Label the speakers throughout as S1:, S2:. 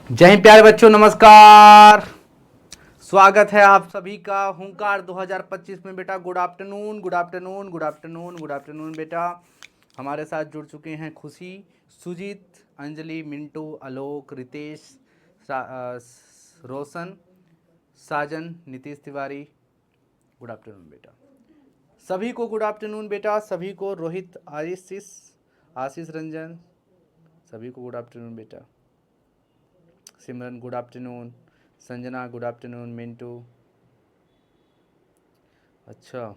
S1: जय हिंद प्यारे बच्चों, नमस्कार। स्वागत है आप सभी का हुंकार 2025 में। बेटा good afternoon, good afternoon, good afternoon, good afternoon. बेटा हमारे साथ जुड़ चुके हैं खुशी, सुजीत, अंजलि, मिंटू, आलोक, रितेश, रोशन, साजन, नीतीश तिवारी। गुड आफ्टरनून बेटा, सभी को गुड आफ्टरनून बेटा, सभी को। रोहित, आशीष, आशीष रंजन, सभी को गुड आफ्टरनून बेटा। Simran good afternoon, Sanjana good afternoon, Mintu. अच्छा,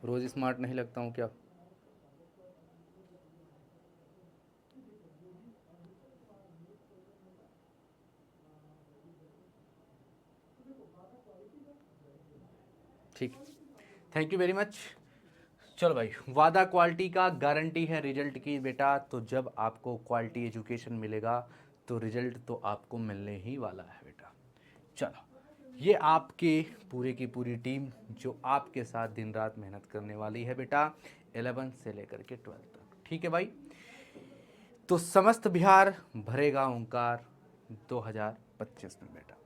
S1: रोज स्मार्ट नहीं लगता हूँ क्या? ठीक, थैंक यू वेरी मच। चलो भाई, वादा क्वालिटी का, गारंटी है रिजल्ट की बेटा। तो जब आपको क्वालिटी एजुकेशन मिलेगा तो रिजल्ट तो आपको मिलने ही वाला है बेटा। चलो, ये आपके पूरे की पूरी टीम जो आपके साथ दिन रात मेहनत करने वाली है बेटा, 11 से लेकर के 12 तक। ठीक है भाई, तो समस्त बिहार भरेगा ओंकार 2025 में बेटा।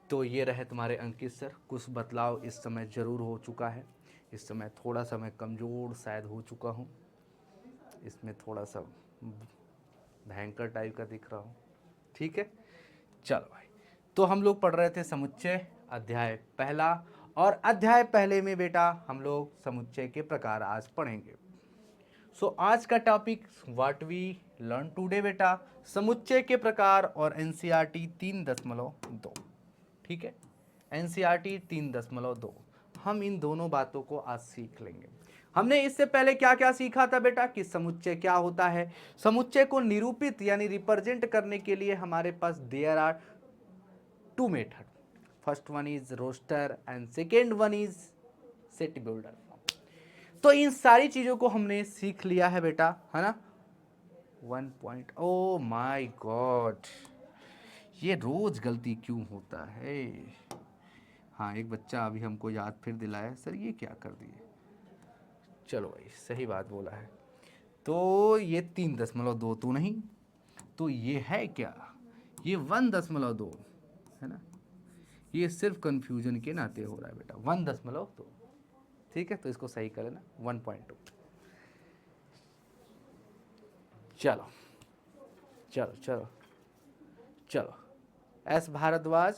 S1: तो ये रहे तुम्हारे अंकित सर। कुछ बदलाव इस समय ज़रूर हो चुका है। इस समय थोड़ा सा मैं कमज़ोर शायद हो चुका हूँ, इसमें थोड़ा सा भयंकर टाइप का दिख रहा हूँ। ठीक है, चलो भाई। तो हम लोग पढ़ रहे थे समुच्चय अध्याय पहला, और अध्याय पहले में बेटा हम लोग समुच्चय के प्रकार आज पढ़ेंगे। सो आज का topic what we learn today बेटा, समुच्चय के प्रकार और एनसीईआरटी 3.2। ठीक है, एनसीईआरटी 3.2 हम इन दोनों बातों को आज सीख लेंगे। हमने इससे पहले क्या क्या सीखा था बेटा कि समुच्चय क्या होता है। समुच्चय को निरूपित यानी रिप्रेजेंट करने के लिए हमारे पास there are two method. First one is roster and second one is set builder. तो इन सारी चीजों को हमने सीख लिया है बेटा, है ना। 1 पॉइंट, ओ माय गॉड, ये रोज गलती क्यों होता है। हाँ, एक बच्चा अभी हमको याद फिर दिलाया, सर ये क्या कर दिए। चलो भाई, सही बात बोला है। तो ये 3.2 तो नहीं, तो ये है क्या, ये 1.2 है ना। ये सिर्फ कंफ्यूजन के नाते हो रहा है बेटा, 1.2। ठीक है, तो इसको सही कर लेना, 1.2। चलो चलो चलो चलो। एस भारद्वाज,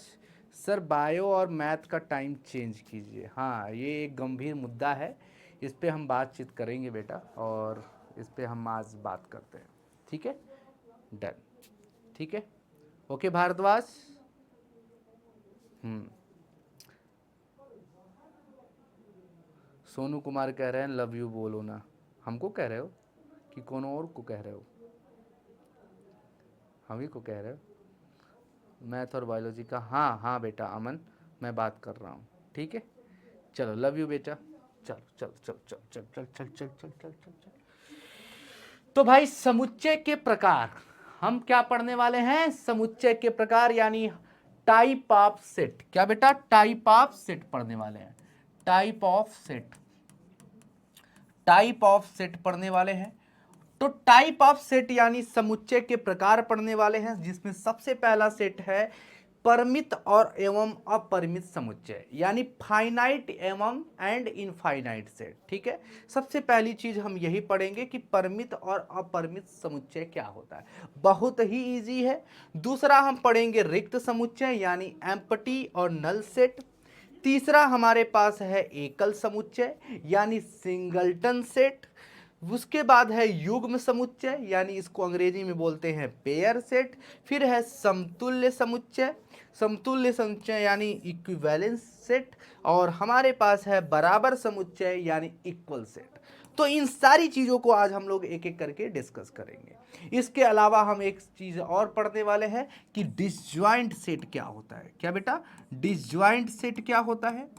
S1: सर बायो और मैथ का टाइम चेंज कीजिए। हाँ, ये एक गंभीर मुद्दा है, इस पे हम बातचीत करेंगे बेटा, और इस पे हम आज बात करते हैं। ठीक है, डन। ठीक है, ओके भारद्वाज। सोनू कुमार कह रहे हैं लव यू बोलो ना। हमको कह रहे हो कि कौन और को कह रहे हो? हम ही को कह रहे हो। मैथ और बायोलॉजी का, हाँ हाँ बेटा अमन, मैं बात कर रहा हूँ। ठीक है, चलो लव यू बेटा। चलो चलो चलो चलो चल चल चल चल चल चल चल चल। तो भाई समुच्चय के प्रकार हम क्या पढ़ने वाले हैं? समुच्चय के प्रकार यानी टाइप ऑफ सेट। क्या बेटा? टाइप ऑफ सेट पढ़ने वाले हैं। Type of set, type of set पढ़ने वाले हैं। तो टाइप ऑफ सेट यानी समुच्चय के प्रकार पढ़ने वाले हैं, जिसमें सबसे पहला सेट है परिमित और एवं अपरिमित समुच्चय, यानी फाइनाइट एवं एंड इनफाइनाइट सेट। ठीक है, सबसे पहली चीज हम यही पढ़ेंगे कि परिमित और अपरिमित समुच्चय क्या होता है। बहुत ही इजी है। दूसरा हम पढ़ेंगे रिक्त समुच्चय यानी एम्प्टी और नल सेट। तीसरा हमारे पास है एकल समुच्चय यानी सिंगलटन सेट। उसके बाद है युग्म समुच्चय यानी इसको अंग्रेजी में बोलते हैं पेयर सेट। फिर है समतुल्य समुच्चय, समतुल्य समुच्चय यानी इक्विवेलेंस सेट। और हमारे पास है बराबर समुच्चय यानी इक्वल सेट। तो इन सारी चीज़ों को आज हम लोग एक एक करके डिस्कस करेंगे। इसके अलावा हम एक चीज़ और पढ़ने वाले हैं कि डिसजॉइंट सेट क्या होता है। क्या बेटा? डिसजॉइंट सेट क्या होता है?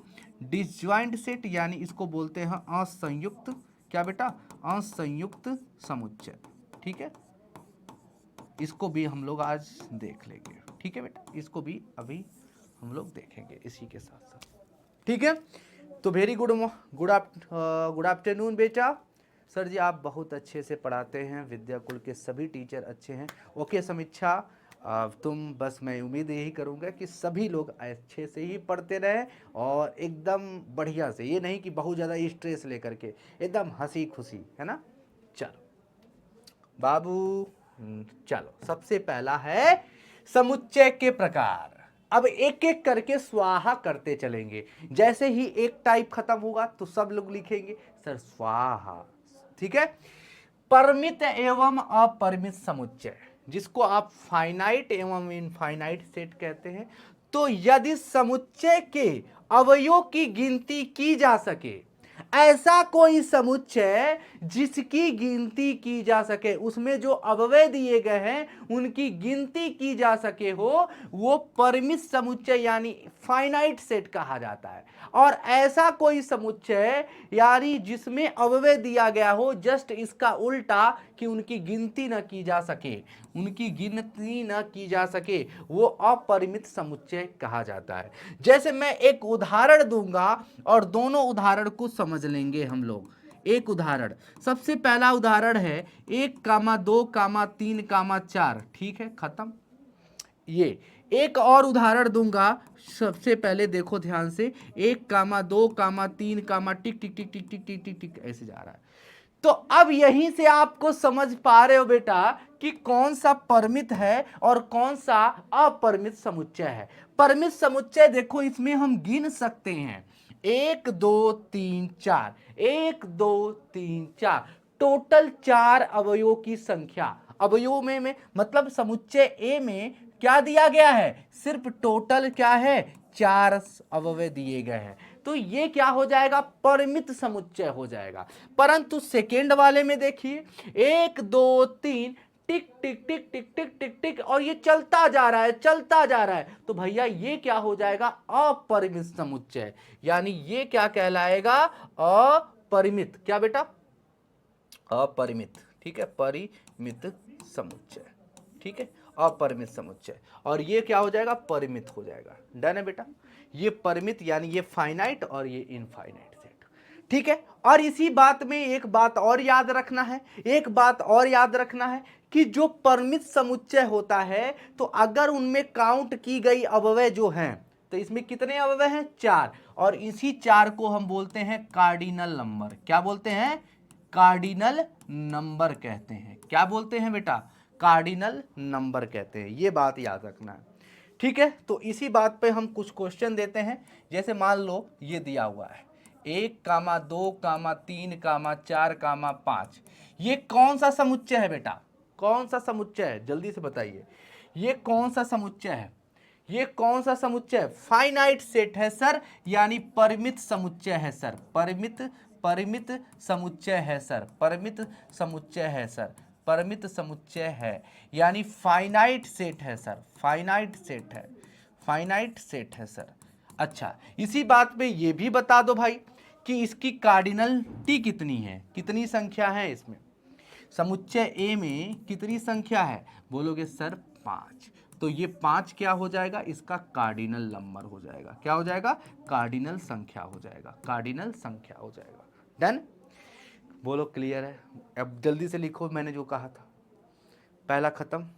S1: डिसजॉइंट सेट यानी इसको बोलते हैं असंयुक्त, क्या बेटा? असंयुक्त समुच्चय। ठीक है, इसको भी हम लोग आज देख लेंगे। ठीक है बेटा, इसको भी अभी हम लोग देखेंगे इसी के साथ साथ। ठीक है, तो वेरी गुड गुड आफ्टरनून बेटा। सर जी आप बहुत अच्छे से पढ़ाते हैं, विद्याकुल के सभी टीचर अच्छे हैं। ओके समीक्षा, तुम बस मैं उम्मीद यही करूँगा कि सभी लोग अच्छे से ही पढ़ते रहें और एकदम बढ़िया से, ये नहीं कि बहुत ज़्यादा स्ट्रेस लेकर के, एकदम हंसी खुशी, है ना। चलो बाबू, चलो सबसे पहला है समुच्चय के प्रकार। अब एक एक करके स्वाहा करते चलेंगे, जैसे ही एक टाइप खत्म होगा तो सब लोग लिखेंगे सर स्वाहा, ठीक है। परिमित एवं अपरिमित समुच्चय, जिसको आप फाइनाइट एवं इनफाइनाइट सेट कहते हैं। तो यदि समुच्चय के अवयवों की गिनती की जा सके, ऐसा कोई समुच्चय जिसकी गिनती की जा सके, उसमें जो अवयव दिए गए हैं उनकी गिनती की जा सके हो, वो परिमित समुच्चय यानी फाइनाइट सेट कहा जाता है। और ऐसा कोई समुच्चय यानी जिसमें अवयव दिया गया हो, जस्ट इसका उल्टा कि उनकी गिनती न की जा सके, उनकी गिनती न की जा सके, वो अपरिमित समुच्चय कहा जाता है। जैसे मैं एक उदाहरण दूंगा और दोनों उदाहरण को समझ लेंगे हम लोग। एक उदाहरण, सबसे पहला उदाहरण है 1,2,3,4, ठीक है, खत्म। ये एक और उदाहरण दूंगा, सबसे पहले देखो ध्यान से, 1,2,3, टिक टिक टिक टिक टिक टिक टिक टिक ऐसे जा रहा है। तो अब यहीं से आपको समझ पा रहे हो बेटा कि कौन सा परिमित है और कौन सा अपरिमित समुच्चय है। परिमित समुच्चय देखो, इसमें हम गिन सकते हैं 1 2 3 4, 1 2 3 4, टोटल 4 अवयवों की संख्या। अवयव में मतलब समुच्चय ए में क्या दिया गया है, सिर्फ टोटल क्या है, 4 अवयव दिए गए हैं। तो ये क्या हो जाएगा, परिमित समुच्चय हो जाएगा। परंतु सेकेंड वाले में देखिए 1 2 3, टिक टिक टिक टिक टिक टिक टिक, और ये चलता जा रहा है, चलता जा रहा है, तो भैया ये क्या हो जाएगा, अपरिमित समुच्चय। यानी ये क्या कहलाएगा, अपरिमित, क्या बेटा, अपरिमित, ठीक है, परिमित समुच्चय, ठीक है, अपरिमित समुच्चय। और ये क्या हो जाएगा, परिमित हो जाएगा। डन है बेटा, ये परिमित यानी ये फाइनाइट और ये इनफाइनाइट सेट, ठीक है। और इसी बात में एक बात और याद रखना है, एक बात और याद रखना है कि जो परिमित समुच्चय होता है, तो अगर उनमें काउंट की गई अवयव जो हैं, तो इसमें कितने अवयव हैं, 4, और इसी 4 को हम बोलते हैं कार्डिनल नंबर। क्या बोलते हैं, कार्डिनल नंबर कहते हैं। क्या बोलते हैं बेटा, कार्डिनल नंबर कहते हैं। ये बात याद रखना है, ठीक है। तो इसी बात पे हम कुछ क्वेश्चन देते हैं। जैसे मान लो ये दिया हुआ है 1, 2, 3, 4, 5, ये कौन सा समुच्चय है बेटा, कौन सा समुच्चय है, जल्दी से बताइए, ये कौन सा समुच्चय है, ये कौन सा समुच्चय, फाइनाइट सेट है सर, यानी परिमित समुच्चय है सर, परिमित समुच्चय है सर, परिमित समुच्चय है सर, परिमित समुच्चय है, यानी फाइनाइट सेट है सर, फाइनाइट सेट है, फाइनाइट सेट है सर। अच्छा, इसी बात पे ये भी बता दो भाई कि इसकी कार्डिनलिटी कितनी है, कितनी संख्या है इसमें, समुच्चय ए में कितनी संख्या है, बोलोगे सर 5, तो ये 5 क्या हो जाएगा, इसका कार्डिनल नंबर हो जाएगा। क्या हो जाएगा, कार्डिनल संख्या हो जाएगा, कार्डिनल संख्या हो जाएगा। डन, बोलो क्लियर है। अब जल्दी से लिखो, मैंने जो कहा था, पहला खत्म।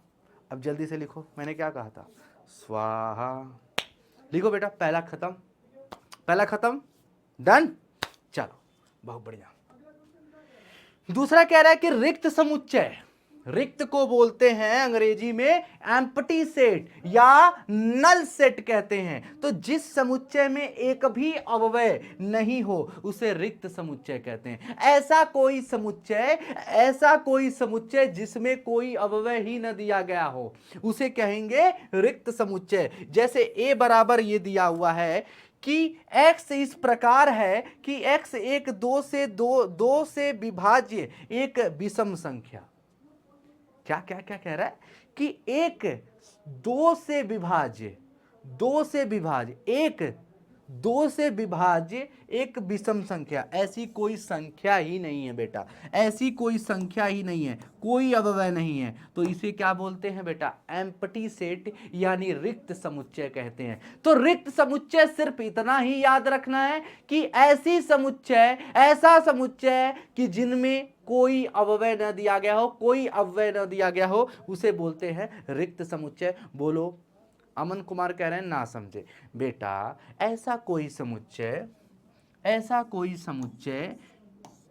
S1: अब जल्दी से लिखो, मैंने क्या कहा था, स्वाहा। लिखो बेटा, पहला खत्म, पहला खत्म, डन। चलो बहुत बढ़िया। दूसरा कह रहा है कि रिक्त समुच्चय, रिक्त को बोलते हैं अंग्रेजी में एम्प्टी सेट या नल सेट कहते हैं। तो जिस समुच्चय में एक भी अवयव नहीं हो उसे रिक्त समुच्चय कहते हैं। ऐसा कोई समुच्चय जिसमें कोई अवयव ही न दिया गया हो उसे कहेंगे रिक्त समुच्चय। जैसे ए बराबर ये दिया हुआ है कि x इस प्रकार है कि x एक दो से विभाज्य एक विषम संख्या। क्या क्या क्या कह रहा है कि एक दो से विभाज्य एक 2 से विभाज्य एक विषम संख्या, ऐसी कोई संख्या ही नहीं है बेटा, ऐसी कोई संख्या ही नहीं है, कोई अवयव नहीं है, तो इसे क्या बोलते हैं बेटा, एम्प्टी सेट यानी रिक्त समुच्चय कहते हैं। तो रिक्त समुच्चय सिर्फ इतना ही याद रखना है कि ऐसी समुच्चय, ऐसा समुच्चय कि जिनमें कोई अवयव न दिया गया हो, कोई अवयव न दिया गया हो, उसे बोलते हैं रिक्त समुच्चय। बोलो। अमन कुमार कह रहे हैं ना समझे। बेटा ऐसा कोई समुच्चय, ऐसा कोई समुच्चय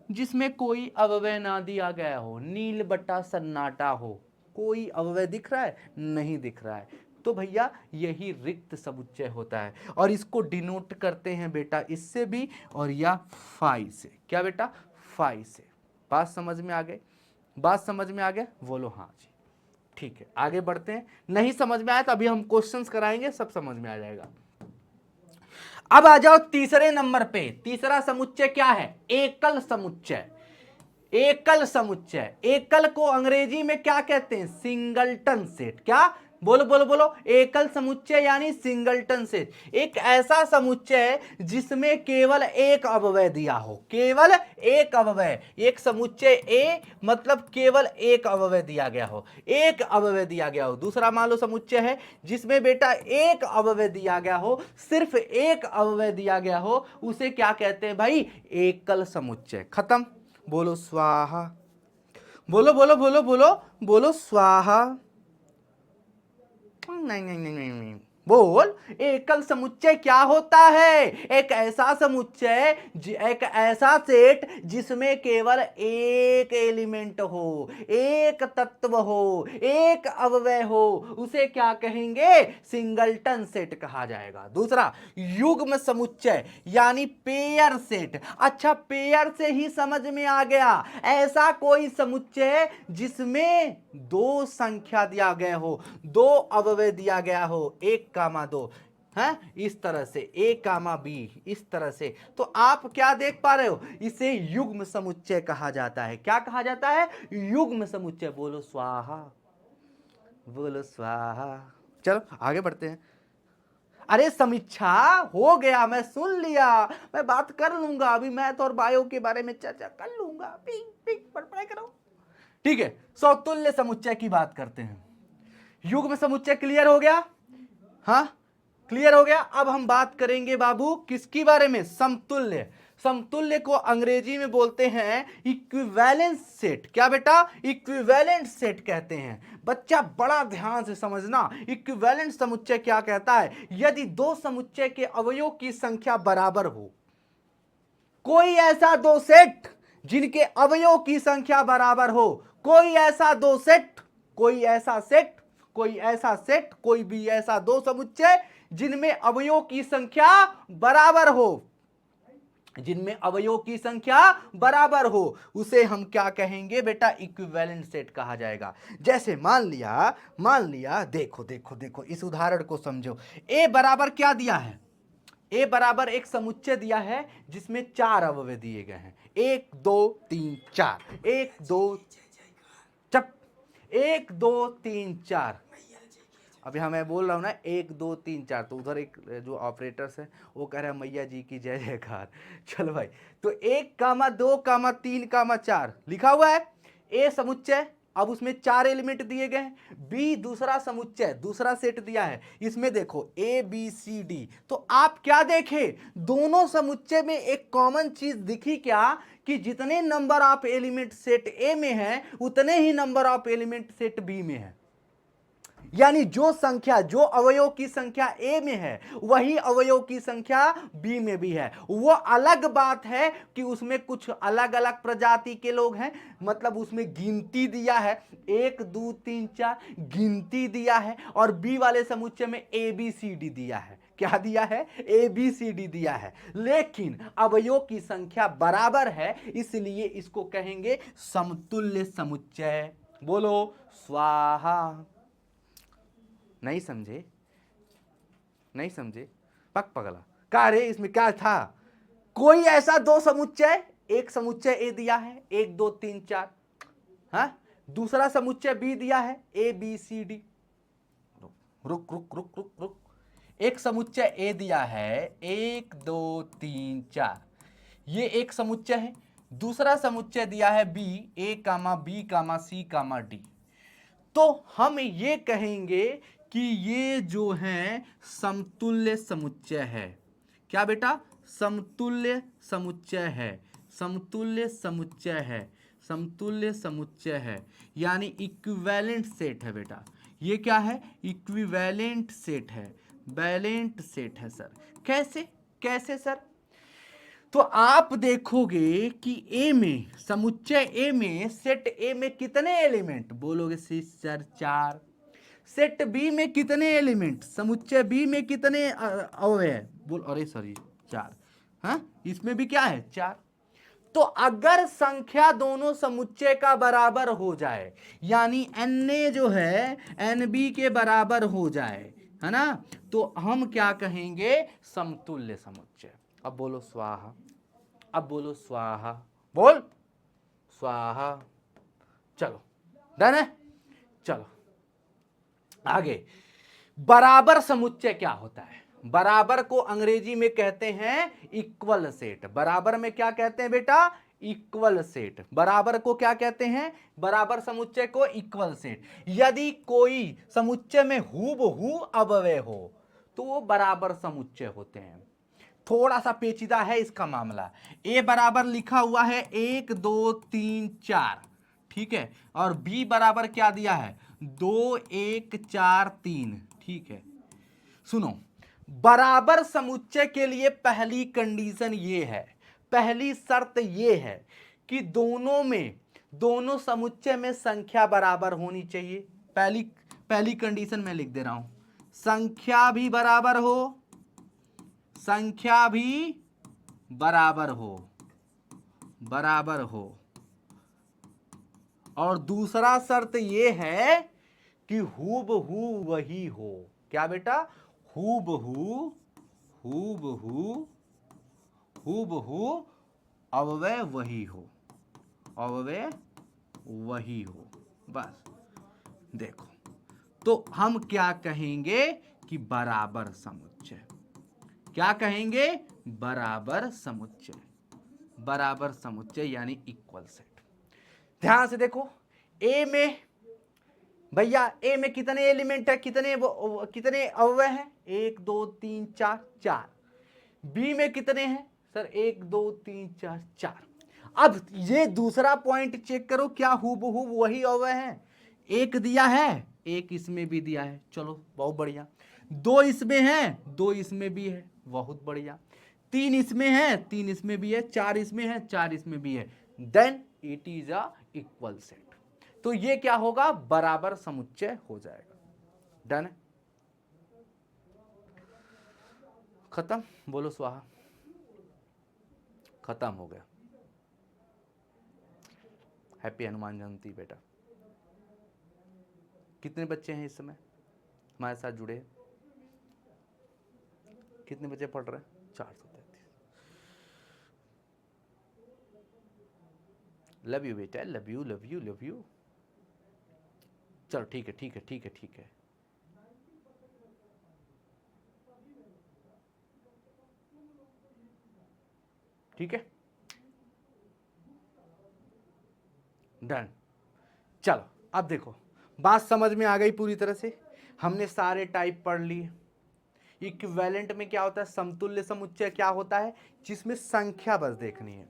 S1: जिसमें कोई अवयव ना दिया गया हो, नील बट्टा सन्नाटा हो, कोई अवयव दिख रहा है, नहीं दिख रहा है, तो भैया यही रिक्त समुच्चय होता है। और इसको डिनोट करते हैं बेटा इससे भी, और या फाई से। क्या बेटा, फाई से। बात समझ में आ गई, बात समझ में आ गया, बोलो हाँ जी। ठीक है, आगे बढ़ते हैं। नहीं समझ में आया तो अभी हम क्वेश्चंस कराएंगे, सब समझ में आ जाएगा। अब आ जाओ तीसरे नंबर पे। तीसरा समुच्चय क्या है, एकल समुच्चय। एकल समुच्चय, एकल को अंग्रेजी में क्या कहते हैं, सिंगलटन सेट। क्या, बोलो बोलो बोलो, एकल समुच्चय यानी सिंगलटन सेट। एक ऐसा समुच्चय जिसमें केवल एक अवयव दिया हो, केवल एक अवयव। एक समुच्चय ए मतलब केवल एक अवयव दिया गया हो, एक अवयव दिया गया हो। दूसरा मान लो समुच्चय है जिसमें बेटा एक अवयव दिया गया हो, सिर्फ एक अवयव दिया गया हो, उसे क्या कहते हैं भाई, एकल समुच्चय। खत्म। बोलो स्वाहा, बोलो बोलो बोलो बोलो बोलो स्वाहा। नहीं नहीं नहीं नहीं नहीं, बोल। एकल समुच्चय क्या होता है, एक ऐसा समुच्चय, एक ऐसा सेट जिसमें केवल एक एलिमेंट हो, एक तत्व हो, एक अवयव हो, उसे क्या कहेंगे, सिंगलटन सेट कहा जाएगा। दूसरा युग्म समुच्चय यानी पेयर सेट। अच्छा, पेयर से ही समझ में आ गया, ऐसा कोई समुच्चय जिसमें 2 संख्या दिया गया हो, 2 अवयव दिया गया हो, 1,2 है, इस तरह से a, b, इस तरह से। तो आप क्या देख पा रहे हो, इसे युग्म समुच्चय कहा जाता है। क्या कहा जाता है, युग्म समुच्चय। बोलो स्वाहा, बोलो स्वाहा। चलो आगे बढ़ते हैं। अरे समीक्षा हो गया, मैं सुन लिया, मैं बात कर लूंगा, अभी मैथ और बायो के बारे में चर्चा कर लूंगा। पिंग पिंग पढ़ाई करो। ठीक है, समतुल्य समुच्चय की बात करते हैं। युग्म समुच्चय क्लियर हो गया, हाँ क्लियर हो गया। अब हम बात करेंगे बाबू किसकी बारे में, समतुल्य। समतुल्य को अंग्रेजी में बोलते हैं इक्विवेलेंट सेट। क्या बेटा, इक्विवेलेंट सेट कहते हैं। बच्चा बड़ा ध्यान से समझना, इक्विवेलेंट समुच्चय क्या कहता है, यदि 2 समुच्चय के अवयवों की संख्या बराबर हो, कोई ऐसा 2 सेट जिनके अवयवों की संख्या बराबर हो, कोई ऐसा 2 सेट, कोई ऐसा सेट, कोई ऐसा सेट, कोई भी ऐसा 2 समुच्चय जिनमें अवयवों की संख्या बराबर हो, जिनमें अवयवों की संख्या बराबर हो, उसे हम क्या कहेंगे बेटा, इक्विवेलेंट सेट कहा जाएगा। जैसे मान लिया, देखो देखो देखो, इस उदाहरण को समझो। ए बराबर क्या दिया है, ए बराबर एक समुच्चय दिया है जिसमें 4 अवयव दिए गए हैं, 1 2 3 4, 1 2 चप 1 2 3 4। अभी मैं बोल रहा हूं ना 1 2 3 4, तो उधर एक जो ऑपरेटर्स है वो कह रहा है मैया जी की जय जयकार। चलो भाई, तो 1 2 3 4 लिखा हुआ है, ए समुच्चय। अब उसमें 4 एलिमेंट दिए गए हैं। बी दूसरा समुच्चय, दूसरा सेट दिया है, इसमें देखो ए बी सी डी। तो आप क्या देखे, दोनों समुच्चय में एक कॉमन चीज दिखी, क्या कि जितने number of element set A में है उतने ही number of element set B में है। यानी जो संख्या, जो अवयव की संख्या ए में है वही अवयव की संख्या बी में भी है। वो अलग बात है कि उसमें कुछ अलग अलग प्रजाति के लोग हैं, मतलब उसमें गिनती दिया है 1 2 3 4 गिनती दिया है, और बी वाले समुच्चय में ए बी सी डी दिया है। क्या दिया है, ए बी सी डी दिया है, लेकिन अवयव की संख्या बराबर है, इसलिए इसको कहेंगे समतुल्य समुच्चय। बोलो स्वाहा। नहीं समझे, नहीं समझे, पक पगला का रे, इसमें क्या था, कोई ऐसा 2 समुच्चय, एक समुच्चय ए दिया है 1 2 3 4, हाँ, दूसरा समुच्चय बी दिया है ए बी सी डी। रुक रुक रुक रुक रुक, एक समुच्चय ए दिया है 1 2 3 4, ये एक समुच्चय है। दूसरा समुच्चय दिया है बी, ए कामा बी कामा सी कामा डी। तो हम ये कहेंगे कि ये जो है समतुल्य समुच्चय है। क्या बेटा? समतुल्य समुच्चय है, समतुल्य समुच्चय है, समतुल्य समुच्चय है, यानी इक्विवेलेंट सेट है बेटा। ये क्या है? इक्विवेलेंट सेट है, बैलेंट सेट है सर। कैसे? कैसे सर? तो आप देखोगे कि ए में, समुच्चय ए में, सेट ए में कितने एलिमेंट? बोलोगे सर 4। सेट बी में कितने एलिमेंट? समुच्चय बी में कितने अवयव? बोल, अरे सॉरी 4। हाँ, इसमें भी क्या है? 4। तो अगर संख्या दोनों समुच्चय का बराबर हो जाए, यानी एन ए जो है एन बी के बराबर हो जाए, है ना, तो हम क्या कहेंगे? समतुल्य समुच्चय। अब बोलो स्वाहा, अब बोलो स्वाहा, बोल स्वाहा। चलो डन है। चलो आगे, बराबर समुच्चय क्या होता है? बराबर को अंग्रेजी में कहते हैं इक्वल सेट। बराबर में क्या कहते हैं बेटा? Equal set. बराबर को क्या कहते हैं? बराबर समुच्चय को इक्वल सेट। यदि कोई समुच्चय में हूबहू अवयव हो तो वो बराबर समुच्चय होते हैं। थोड़ा सा पेचीदा है इसका मामला। ए बराबर लिखा हुआ है 1 2 3 4, ठीक है, और बी बराबर क्या दिया है? 2 1 4 3, ठीक है। सुनो, बराबर समुच्चय के लिए पहली कंडीशन ये है, पहली शर्त ये है कि दोनों समुच्चय में संख्या बराबर होनी चाहिए। पहली कंडीशन मैं लिख दे रहा हूं, संख्या भी बराबर हो, संख्या भी बराबर हो, बराबर हो। और दूसरा शर्त यह है कि हूबहू वही हो। क्या बेटा? हूबहू, हूबहू, हूबहू अवयव वही हो, अवयव वही हो। बस देखो, तो हम क्या कहेंगे कि बराबर समुच्चय। क्या कहेंगे? बराबर समुच्चय, बराबर समुच्चय यानी इक्वल सेट। ध्यान से देखो, ए में भैया, ए में कितने एलिमेंट है? कितने अवयव हैं? 1 2 3 4, 4। बी में कितने हैं सर? 1 2 3 4, 4। अब ये दूसरा पॉइंट चेक करो, क्या हूबहू वही अवयव है? एक दिया है, एक इसमें भी दिया है, चलो बहुत बढ़िया। 2 इसमें है, 2 इसमें भी है, बहुत बढ़िया। 3 इसमें है, 3 इसमें भी है, 4 इसमें है, 4 इसमें भी है, then it is a equal set. तो ये क्या होगा? बराबर समुच्चय हो जाएगा। डन है? खत्म? बोलो स्वाहा। खत्म हो गया। हैप्पी हनुमान जयंती बेटा। कितने बच्चे हैं इस समय हमारे साथ जुड़े? कितने बच्चे पढ़ रहे हैं? 433। लव यू बेटा, love you love you love you. चलो ठीक है ठीक है ठीक है ठीक है। ठीक है, डन। चलो अब देखो, बात समझ में आ गई पूरी तरह से। हमने सारे टाइप पढ़ लिए। इक्विवेलेंट में क्या होता है? समतुल्य समुच्चय क्या होता है? जिसमें संख्या बस देखनी है,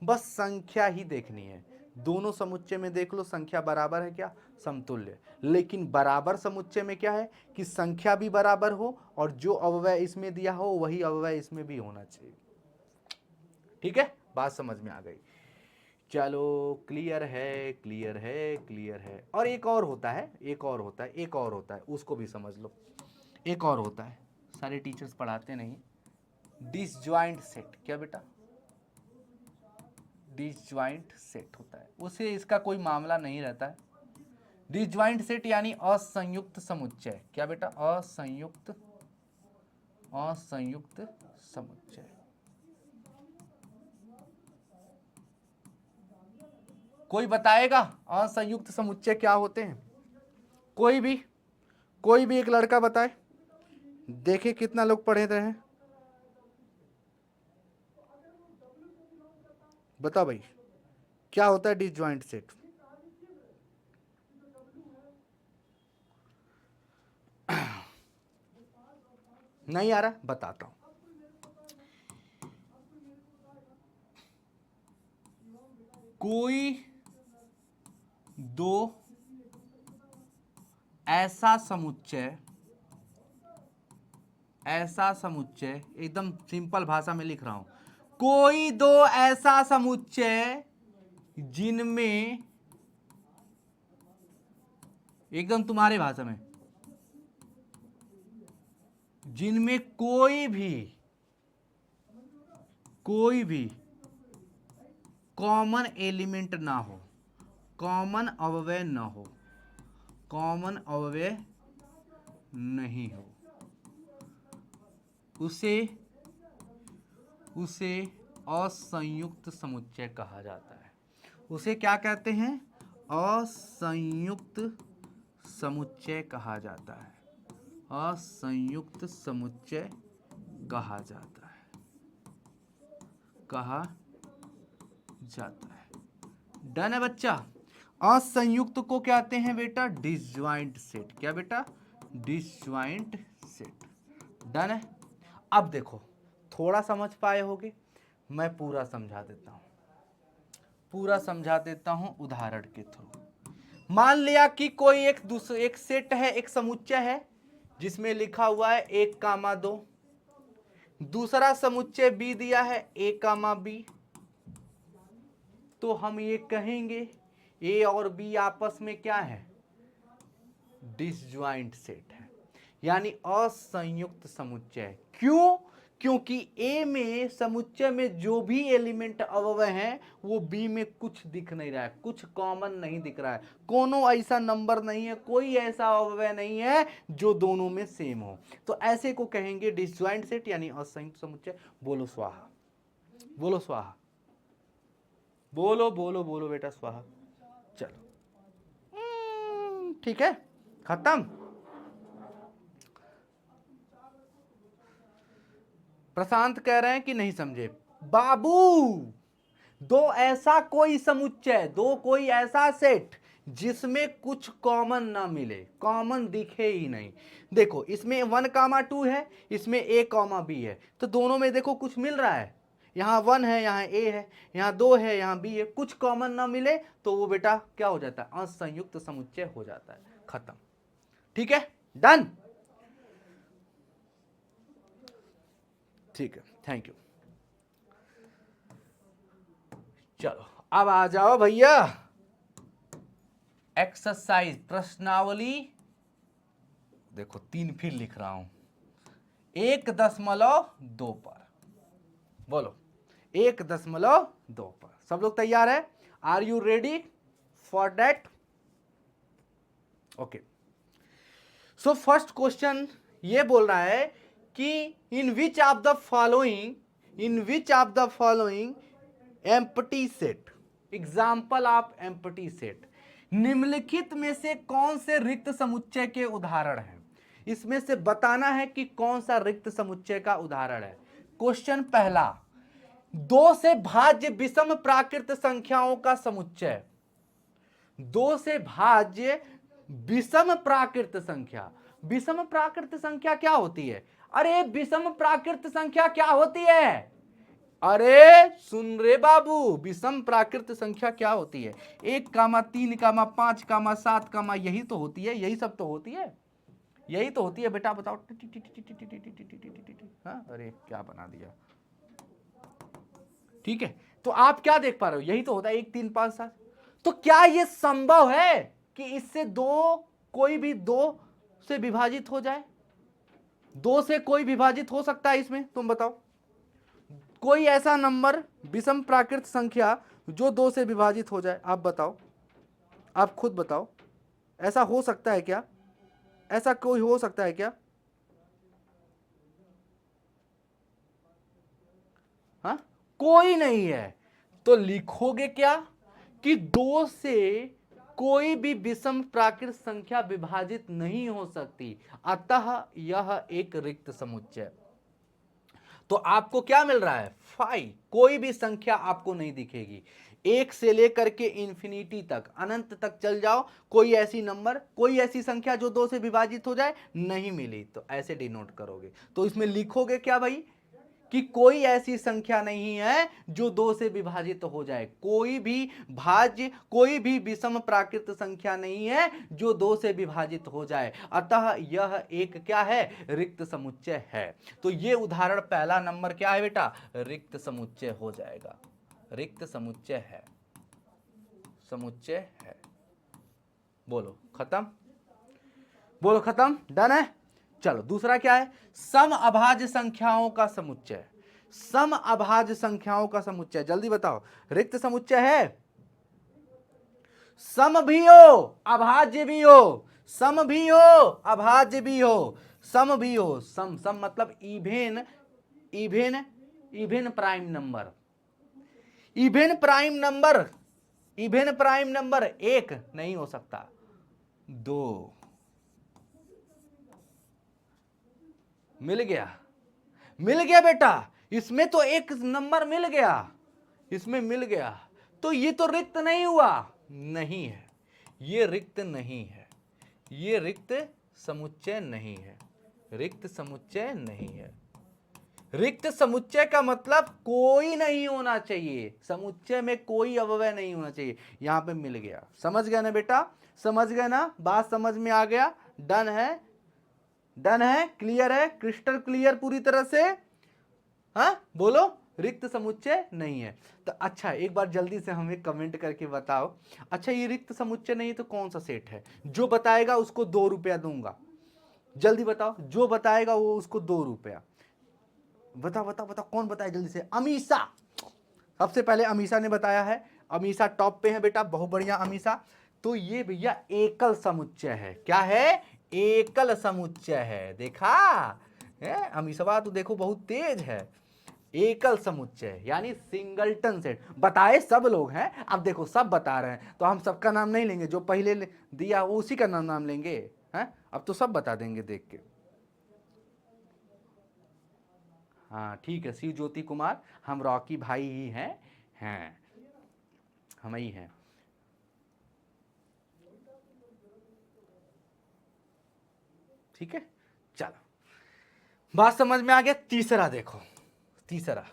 S1: बस संख्या ही देखनी है। दोनों समुच्चय में देख लो संख्या बराबर है क्या? समतुल्य। लेकिन बराबर समुच्चय में क्या है कि संख्या भी बराबर हो और जो अवयव इसमें दिया हो वही अवयव इसमें भी होना चाहिए। ठीक है, बात समझ में आ गई। चलो क्लियर है, क्लियर है, क्लियर है। और एक और होता है, एक और होता है, एक और होता है, उसको भी समझ लो। एक और होता है, सारे टीचर्स पढ़ाते नहीं, डिसजॉइंट सेट। क्या बेटा? डिसजॉइंट सेट होता है, उसे इसका कोई मामला नहीं रहता है। डिसजॉइंट सेट यानी असंयुक्त समुच्चय। क्या बेटा? असंयुक्त, असंयुक्त समुच्चय। कोई बताएगा असंयुक्त समुच्चय क्या होते हैं? कोई भी एक लड़का बताए। देखे कितना लोग पढ़े रहे हैं, बताओ भाई क्या होता है डिसजॉइंट सेट। नहीं आ रहा, बताता हूं। कोई दो ऐसा समुच्चय, ऐसा समुच्चय, एकदम सिंपल भाषा में लिख रहा हूं, कोई दो ऐसा समुच्चय जिनमें, एकदम तुम्हारे भाषा में, जिनमें कोई भी कॉमन एलिमेंट ना हो, कॉमन अवयव ना हो, कॉमन अवयव नहीं हो, उसे असंयुक्त समुच्चय कहा जाता है। उसे क्या कहते हैं? असंयुक्त समुच्चय कहा जाता है, असंयुक्त समुच्चय कहा जाता है, कहा जाता है। डन है बच्चा। असंयुक्त को कहते हैं बेटा डिसजॉइंट सेट। क्या बेटा? Disjoint set. डन है। अब देखो, थोड़ा समझ पाए होगे, मैं पूरा समझा देता हूं, पूरा समझा देता हूं उदाहरण के थ्रू। मान लिया कि कोई एक सेट है, एक समुच्चय है जिसमें लिखा हुआ है 1,2, दूसरा समुच्चय बी दिया है a,b, तो हम ये कहेंगे ए और बी आपस में क्या है? डिसजॉइंट सेट है, यानी असंयुक्त समुच्चय। क्यों? क्योंकि ए में, समुच्चय में जो भी एलिमेंट अवयव हैं वो बी में कुछ दिख नहीं रहा है, कुछ कॉमन नहीं दिख रहा है, कोनो ऐसा नंबर नहीं है, कोई ऐसा अवयव नहीं है जो दोनों में सेम हो, तो ऐसे को कहेंगे डिसजॉइंट सेट यानी असंयुक्त समुच्चय। बोलो स्वाहा, बोलो स्वाहा, बोलो बोलो बोलो बेटा स्वाहा। चलो ठीक है, खत्म। प्रशांत कह रहे हैं कि नहीं समझे। बाबू, दो ऐसा कोई समुच्चय, दो कोई ऐसा सेट जिसमें कुछ कॉमन ना मिले, कॉमन दिखे ही नहीं। देखो इसमें 1,2 है, इसमें a,b है, तो दोनों में देखो कुछ मिल रहा है, यहाँ 1 है, यहाँ a है, यहाँ 2 है, यहाँ b है, कुछ कॉमन ना मिले तो वो बेटा क्या हो जाता है? असंयुक्त समुच्चय हो जाता है। खत्म। ठीक है, डन। ठीक है, थैंक यू। चलो अब आ जाओ भैया एक्सरसाइज, प्रश्नावली। देखो 3 फिर लिख रहा हूं, 1.2 पर। बोलो 1.2 पर। सब लोग तैयार है? Are you ready for that? Okay. So first question ये बोल रहा है कि in which of the following empty set, example of empty set, निम्नलिखित में से कौन से रिक्त समुच्चय के उदाहरण हैं? इसमें से बताना है कि कौन सा रिक्त समुच्चय का उदाहरण है। क्वेश्चन पहला, 2 से भाज्य विषम प्राकृत संख्याओं का समुच्चय। 2 से भाज्य विषम प्राकृत संख्या। विषम प्राकृत संख्या क्या होती है? अरे विषम प्राकृत संख्या क्या होती है? अरे सुन रे बाबू, विषम प्राकृत संख्या क्या होती है? 1, 3, 5, 7, यही तो होती है, यही सब तो होती है, यही तो होती है बेटा। बताओ। हाँ, अरे क्या बना दिया। ठीक है, तो आप क्या देख पा रहे हो? यही तो होता है 1, 3, 5, 7। तो क्या यह संभव है कि इससे कोई भी 2 से विभाजित हो जाए? 2 से कोई विभाजित हो सकता है इसमें? तुम बताओ, कोई ऐसा नंबर, विषम प्राकृत संख्या जो 2 से विभाजित हो जाए? आप बताओ, आप खुद बताओ, ऐसा हो सकता है क्या? ऐसा कोई हो सकता है क्या? हाँ, कोई नहीं है। तो लिखोगे क्या कि 2 से कोई भी विषम प्राकृत संख्या विभाजित नहीं हो सकती, अतः यह एक रिक्त समुच्चय। तो आपको क्या मिल रहा है? 5। कोई भी संख्या आपको नहीं दिखेगी, एक से लेकर के इंफिनिटी तक, अनंत तक चल जाओ, कोई ऐसी नंबर, कोई ऐसी संख्या जो 2 से विभाजित हो जाए, नहीं मिली। तो ऐसे डिनोट करोगे। तो इसमें लिखोगे क्या भाई? कि कोई ऐसी संख्या नहीं है जो 2 से विभाजित हो जाए, कोई भी भाज्य, कोई भी विषम प्राकृत संख्या नहीं है जो 2 से विभाजित हो जाए, अतः यह एक क्या है? रिक्त समुच्चय है। तो ये उदाहरण पहला नंबर क्या है बेटा? रिक्त समुच्चय हो जाएगा। रिक्त समुच्चय है, समुच्चय है। बोलो खत्म, बोलो खत्म, डन है। चलो दूसरा क्या है? सम अभाज्य संख्याओं का समुच्चय। सम अभाज्य संख्याओं का समुच्चय, जल्दी बताओ। रिक्त समुच्चय है, सम भी हो अभाज्य भी हो, सम भी हो अभाज्य भी हो, सम भी हो। सम सम मतलब even, even, even prime number. Even prime number, even prime number एक नहीं हो सकता, 2। मिल गया, मिल गया बेटा, इसमें तो एक नंबर मिल गया, इसमें मिल गया। तो ये तो रिक्त नहीं हुआ, नहीं है, ये रिक्त नहीं है, ये रिक्त समुच्चय नहीं है, रिक्त समुच्चय नहीं है। रिक्त समुच्चय का मतलब कोई नहीं होना चाहिए, समुच्चय में कोई अवयव नहीं होना चाहिए। यहां पे मिल गया, समझ गया ना बेटा? समझ गए ना? बात समझ में आ गया? डन है, डन है, क्लियर है, क्रिस्टल क्लियर पूरी तरह से? हाँ बोलो, रिक्त समुच्चय नहीं है। तो अच्छा एक बार जल्दी से हमें कमेंट करके बताओ, अच्छा ये रिक्त समुच्चय नहीं है तो कौन सा सेट है? जो बताएगा उसको 2 रुपया दूंगा। जल्दी बताओ, जो बताएगा वो उसको 2 रुपया। बताओ बताओ बताओ, कौन बताए जल्दी से? अमीषा, सबसे पहले अमीषा ने बताया है। अमीषा टॉप पे है बेटा, बहुत बढ़िया अमीषा। तो ये भैया एकल समुच्चय है। क्या है? एकल समुच्चय है। देखा है अमीषा, तो देखो बहुत तेज है। एकल समुच्चय यानी सिंगलटन सेट। बताए सब लोग हैं, अब देखो सब बता रहे हैं तो हम सबका नाम नहीं लेंगे, जो पहले दिया उसी का नाम लेंगे हैं। अब तो सब बता देंगे देख के। हाँ ठीक है, शिव ज्योति कुमार, हम रॉकी भाई ही हैं, हम ही हैं। ठीक है, चलो बात समझ में आ गया। तीसरा देखो, तीसरा,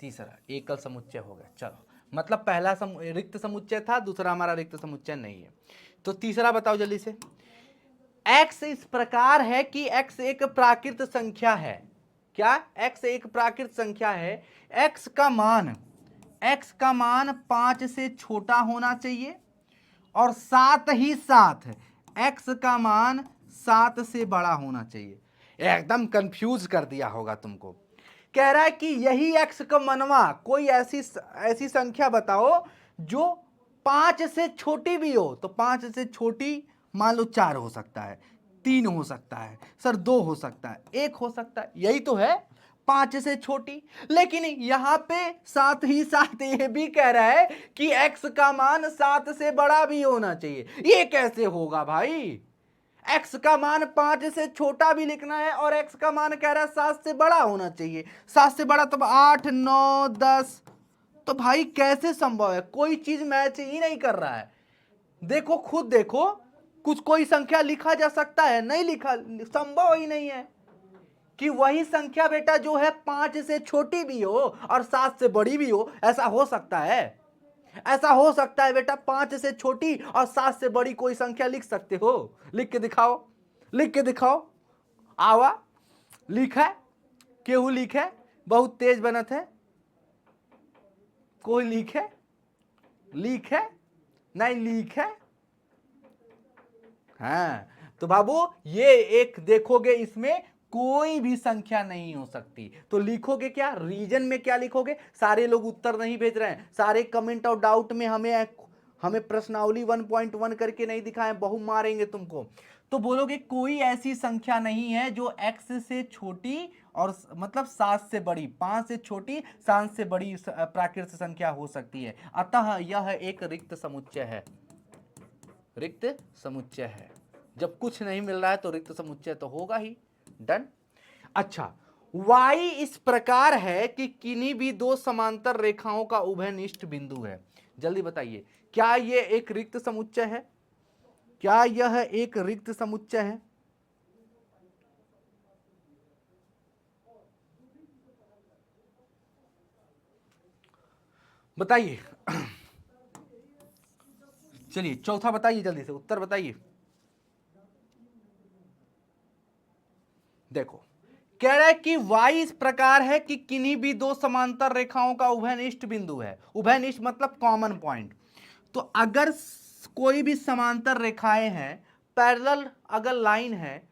S1: तीसरा एकल समुच्चय हो गया। चलो मतलब पहला रिक्त समुच्चय था, दूसरा हमारा रिक्त समुच्चय नहीं है। तो तीसरा बताओ जल्दी से। x इस प्रकार है कि x एक प्राकृत संख्या है। क्या? x एक प्राकृत संख्या है। x का मान, x का मान 5 से छोटा होना चाहिए और साथ ही साथ x का मान 7 से बड़ा होना चाहिए। एकदम कंफ्यूज कर दिया होगा तुमको। कह रहा है कि यही x का मनवा, कोई ऐसी संख्या बताओ जो 5 से छोटी भी हो। तो 5 से छोटी मान लो 4 हो सकता है, 3 हो सकता है सर, 2 हो सकता है, 1 हो सकता है, यही तो है 5 से छोटी। लेकिन यहां पे साथ ही साथ ये भी कह रहा है कि x का मान 7 से बड़ा भी होना चाहिए। ये कैसे होगा भाई? x का मान 5 से छोटा भी लिखना है और x का मान कह रहा है 7 से बड़ा होना चाहिए। 7 से बड़ा तो 8, 9, 10। तो भाई कैसे संभव है? कोई चीज मैच ही नहीं कर रहा है। देखो खुद देखो, कुछ कोई संख्या लिखा जा सकता है? नहीं लिखा, संभव ही नहीं है कि वही संख्या बेटा जो है 5 से छोटी भी हो और 7 से बड़ी भी हो। ऐसा हो सकता है? ऐसा हो सकता है बेटा? 5 से छोटी और 7 से बड़ी कोई संख्या लिख सकते हो? लिख के दिखाओ, लिख के दिखाओ। आवा लिखा है, केहू लिखे, बहुत तेज बनत है, कोई लिखे, लिखे नहीं लिखे। हाँ तो बाबू ये एक देखोगे, इसमें कोई भी संख्या नहीं हो सकती। तो लिखोगे क्या? रीजन में क्या लिखोगे? सारे लोग उत्तर नहीं भेज रहे हैं, सारे कमेंट और डाउट में हमें प्रश्नावली 1.1 करके नहीं दिखाए, बहु मारेंगे तुमको। तो बोलोगे कोई ऐसी संख्या नहीं है जो x से छोटी और मतलब 7 से बड़ी, 5 से छोटी 7 से बड़ी प्राकृत संख्या हो सकती है, अतः यह एक रिक्त समुच्चय है। रिक्त समुच्चय है। जब कुछ नहीं मिल रहा है तो रिक्त समुच्चय तो होगा ही। डन। अच्छा, y इस प्रकार है कि किन्हीं भी दो समांतर रेखाओं का उभयनिष्ठ बिंदु है। जल्दी बताइए, क्या यह एक रिक्त समुच्चय है? क्या यह एक रिक्त समुच्चय है? बताइए। चलिए चौथा बताइए, जल्दी से उत्तर बताइए। देखो, कह रहा है कि y इस प्रकार है कि किन्हीं भी दो समांतर रेखाओं का उभयनिष्ठ बिंदु है। उभयनिष्ठ मतलब कॉमन पॉइंट। तो अगर कोई भी समांतर रेखाएं हैं, पैरेलल अगर लाइन है,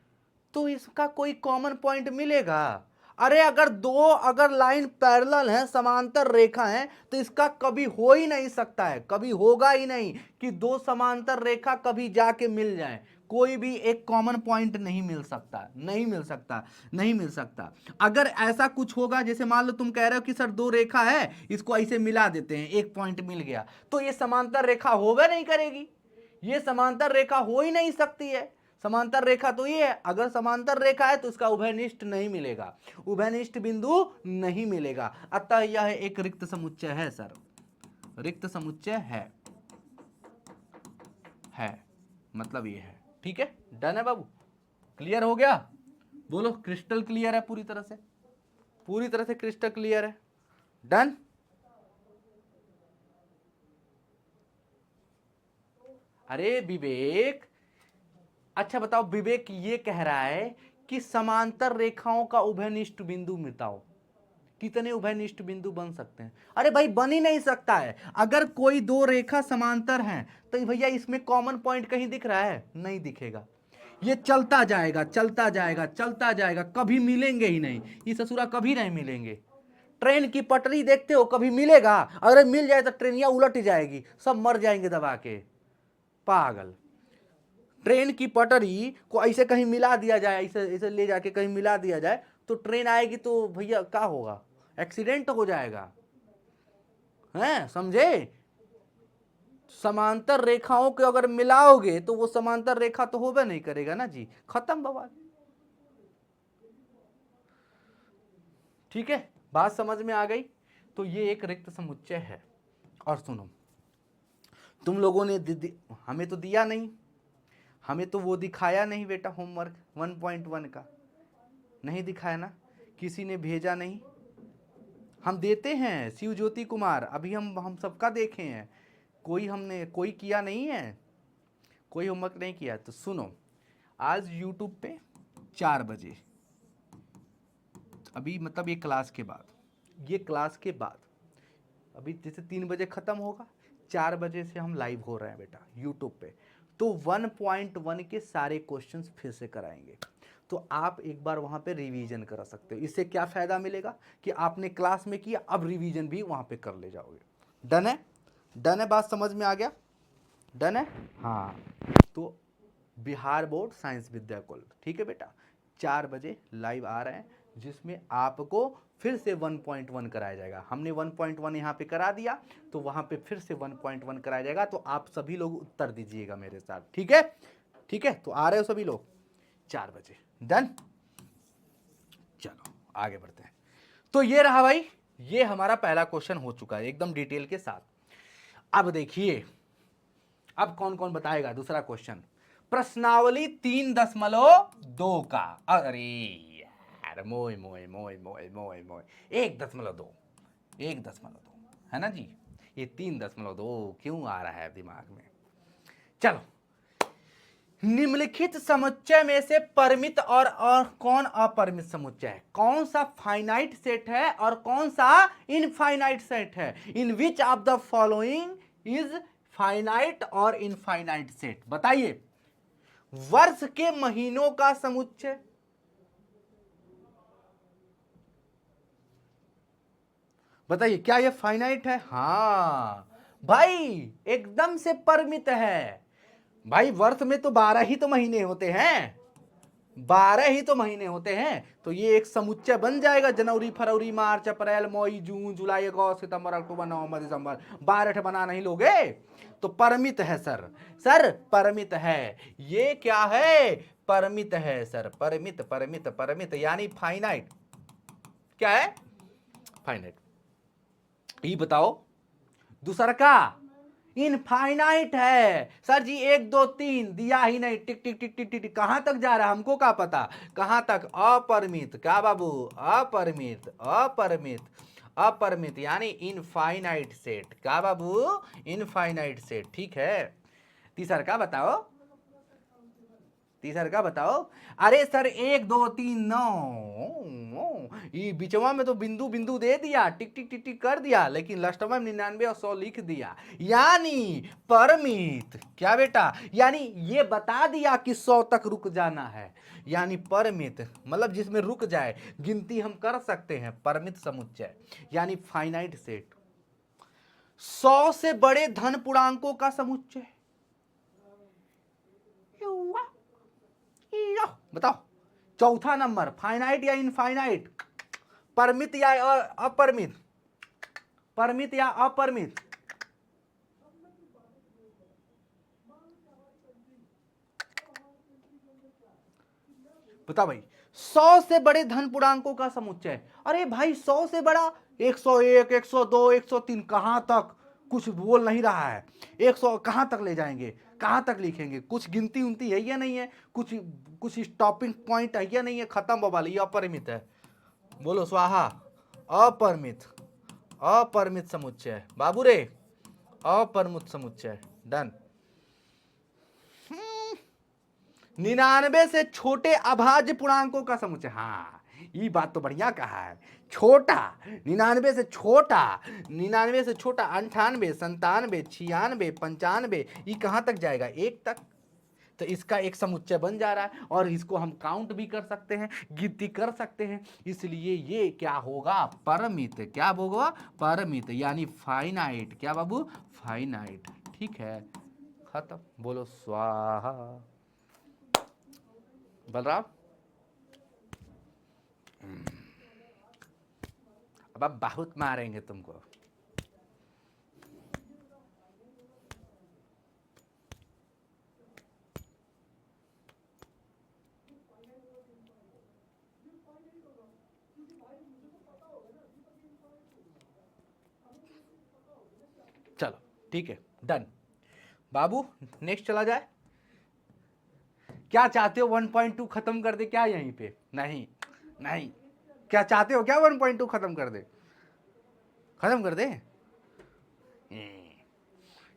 S1: तो इसका कोई कॉमन पॉइंट मिलेगा? अरे अगर लाइन पैरेलल है, समांतर रेखा है, तो इसका कभी हो ही नहीं सकता है, कभी होगा ही नहीं कि दो समांतर रेखा कभी जाके मिल जाए। कोई भी एक कॉमन पॉइंट नहीं मिल सकता, नहीं मिल सकता, नहीं मिल सकता। अगर ऐसा कुछ होगा, जैसे मान लो तुम कह रहे हो कि सर दो रेखा है, इसको ऐसे मिला देते हैं, एक पॉइंट मिल गया, तो ये समांतर रेखा होगा नहीं करेगी। ये समांतर रेखा हो ही नहीं सकती है। समांतर रेखा तो ये है, अगर समांतर रेखा है तो इसका उभयनिष्ठ नहीं मिलेगा, उभयनिष्ठ बिंदु नहीं मिलेगा। अतः यह एक रिक्त समुच्चय है सर, रिक्त समुच्चय है मतलब ये है। ठीक है, डन है बाबू? क्लियर हो गया? बोलो, क्रिस्टल क्लियर है? पूरी तरह से, पूरी तरह से क्रिस्टल क्लियर है। डन। अरे विवेक, अच्छा बताओ, विवेक ये कह रहा है कि समांतर रेखाओं का उभयनिष्ठ बिंदु बताओ, कितने उभयनिष्ठ बिंदु बन सकते हैं? अरे भाई बन ही नहीं सकता है। अगर कोई दो रेखा समांतर हैं तो भैया इसमें कॉमन पॉइंट कहीं दिख रहा है? नहीं दिखेगा। ये चलता जाएगा, चलता जाएगा, चलता जाएगा, कभी मिलेंगे ही नहीं, ये ससुरा कभी नहीं मिलेंगे। ट्रेन की पटरी देखते हो, कभी मिलेगा? अगर मिल जाए तो ट्रेनिया उलट जाएगी, सब मर जाएंगे दबा के, पागल। ट्रेन की पटरी को ऐसे कहीं मिला दिया जाए, ऐसे ऐसे ले जाके कहीं मिला दिया जाए, तो ट्रेन आएगी तो भैया क्या होगा? एक्सीडेंट हो जाएगा, हैं? समझे? समांतर रेखाओं को अगर मिलाओगे तो वो समांतर रेखा तो होबे नहीं करेगा ना जी, खत्म बवाल। ठीक है, बात समझ में आ गई? तो ये एक रिक्त समुच्चय है। और सुनो, तुम लोगों ने हमें तो दिया नहीं, हमें तो वो दिखाया नहीं बेटा, होमवर्क 1.1 का नहीं दिखाया ना, किसी ने भेजा नहीं। हम देते हैं, शिव ज्योति कुमार, अभी हम सबका देखे हैं, हमने कोई किया नहीं है, कोई होमवर्क नहीं किया। तो सुनो, आज यूट्यूब पे 4 बजे, अभी मतलब ये क्लास के बाद, ये क्लास के बाद अभी जैसे 3 बजे ख़त्म होगा, 4 बजे से हम लाइव हो रहे हैं बेटा यूट्यूब पे। तो 1.1 के सारे क्वेश्चंस फिर से कराएंगे, तो आप एक बार वहाँ पे रिवीजन करा सकते हो। इससे क्या फ़ायदा मिलेगा कि आपने क्लास में किया, अब रिवीजन भी वहाँ पे कर ले जाओगे। डन है? डन है? बात समझ में आ गया? डन है? हाँ। तो बिहार बोर्ड साइंस विद्याकुल, ठीक है बेटा, 4 बजे लाइव आ रहे हैं, जिसमें आपको फिर से 1.1 कराया जाएगा। हमने 1.1 यहाँ पे करा दिया, तो वहाँ पे फिर से 1.1 कराया जाएगा। तो आप सभी लोग उत्तर दीजिएगा मेरे साथ, ठीक है? ठीक है, तो आ रहे हो सभी लोग 4 बजे? डन। चलो आगे बढ़ते हैं। तो ये रहा भाई, ये हमारा पहला क्वेश्चन हो चुका है एकदम डिटेल के साथ। अब देखिए, अब कौन कौन बताएगा दूसरा क्वेश्चन? प्रश्नावली 3.2 का। अरे यार, मोय मोय मोय मोय मोय मोय 1.2, 1.2 है ना जी, ये 3.2 क्यों आ रहा है दिमाग में? चलो, निम्नलिखित समुच्चय में से परिमित और कौन अपरिमित समुच्चय है? कौन सा फाइनाइट सेट है और कौन सा इनफाइनाइट सेट है? In which of the following is finite और इनफाइनाइट सेट? बताइए। वर्ष के महीनों का समुच्चय, बताइए क्या यह फाइनाइट है? हाँ भाई, एकदम से परिमित है भाई। वर्ष में तो 12 ही तो महीने होते हैं, 12 ही तो महीने होते हैं, तो ये एक समुच्चय बन जाएगा। जनवरी, फरवरी, मार्च, अप्रैल, मई, जून, जुलाई, अगस्त, सितंबर, अक्टूबर, नवंबर, दिसंबर, 12 बना नहीं लोगे तो परमित है सर। सर परमित है, ये क्या है? परमित है सर, परमित परमित परमित यानी फाइनाइट। क्या है? फाइनाइट। ये बताओ दूसरा का इनफाइनाइट है सर जी। 1 2 3 दिया ही नहीं, टिक टिक टिक टिक टिक, कहां तक जा रहा है हमको क्या पता, कहां तक? अपरिमित। क्या बाबू? अपरिमित अपरिमित अपरिमित यानी इनफाइनाइट सेट। क्या बाबू? Infinite set. ठीक है, तीसरा का बताओ, तीसरा का बताओ। अरे सर 1 2 3 9, ये बिचवा में तो बिंदु बिंदु दे दिया, टिक टिक टिक टिक कर दिया, लेकिन लास्ट में 99 और 100 लिख दिया, यानी परमित। क्या बेटा? यानी ये बता दिया कि 100 तक रुक जाना है, यानी परमित मतलब जिसमें रुक जाए, गिनती हम कर सकते हैं। परमित समुच्चय यानी फाइनाइट सेट। 100 से बड़े धन पूर्णांकों का समुच्चय। बताओ चौथा नंबर, फाइनाइट या इनफाइनाइट? परमित या अपरमित? परमित या अपरमित? बताओ भाई। 100 से बड़े धन पूर्णांकों का समुच्चय। अरे भाई 100 से बड़ा 101, 102, 103 कहां तक? कुछ बोल नहीं रहा है। 100 कहां तक ले जाएंगे, कहां तक लिखेंगे? कुछ गिनती उनती है या नहीं है? कुछ कुछ स्टॉपिंग पॉइंट है या नहीं है? खत्म बवाल, ये अपरिमित है। बोलो स्वाहा। अपरिमित, अपरिमित समुच्चय बाबू रे, अपरिमित समुच्चय। डन। 99 से छोटे अभाज्य पूर्णांकों का समुच्चय। हाँ ये बात तो बढ़िया कहा है। छोटा, 99 से छोटा, 99 से छोटा 98, 97, 96, 95, ये कहां तक जाएगा? 1 तक। तो इसका एक समुच्चय बन जा रहा है, और इसको हम काउंट भी कर सकते हैं, गिनती कर सकते हैं, इसलिए ये क्या होगा? परमित। क्या होगा? परमित यानी फाइनाइट। क्या बाबू? फाइनाइट। ठीक है, खत्म। बोलो स्वाहा। बलराम अब बहुत मारेंगे तुमको। चलो ठीक है, डन। बाबू नेक्स्ट चला जाए। क्या चाहते हो 1.2 खत्म कर दे क्या यहीं पे? नहीं नहीं, क्या चाहते हो क्या 1.2 खत्म कर दे? खत्म कर दे।